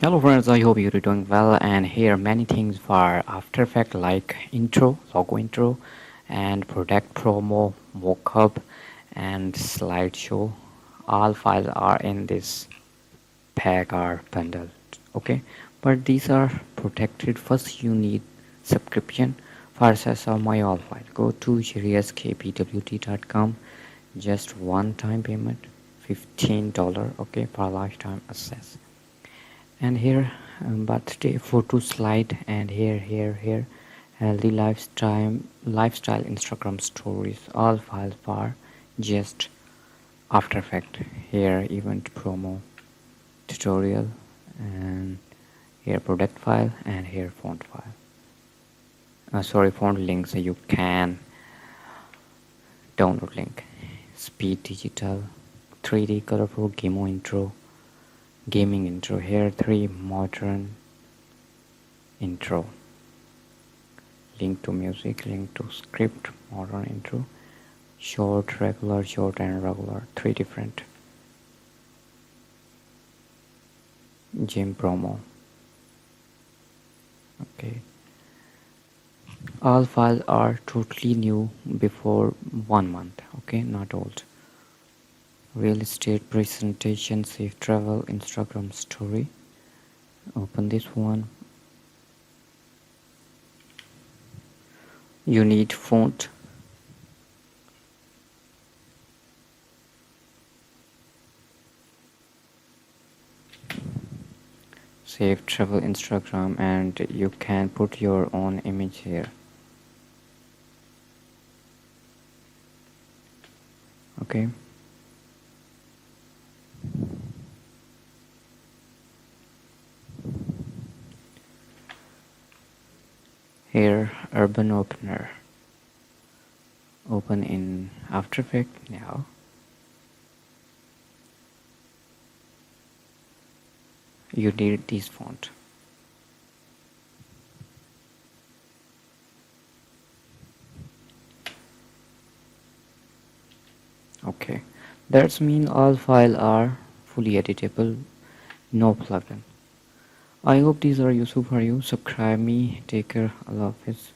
Hello friends, I hope you're doing well, and here many things for After Effects like intro, logo intro, and product promo, mockup, and slideshow. All files are in this pack or bundle. Okay, but these are protected. First you need subscription for access of my all file. Go to sheriskpwt.com, just one time payment, $15, okay, for lifetime access. And here birthday photo slide, and here healthy lifestyle Instagram stories, all files for just After Effect. Here event promo tutorial, and here product file, and here font file, sorry, font links. You can download link, speed digital, 3D colorful gaming intro. Here 3 modern intro, link to music, link to script, modern intro, short, and regular, 3 different gym promo. Okay, all files are totally new before 1 month, okay, not old. Real estate presentation, safe travel, Instagram story. Open this one. You need font, safe travel Instagram, and you can put your own image here. Okay, here urban opener, open in After Effects now. You need this font. Okay, that's mean all files are fully editable, no plugin. I hope these are useful for you. Subscribe me. Take care. Allah Hafiz.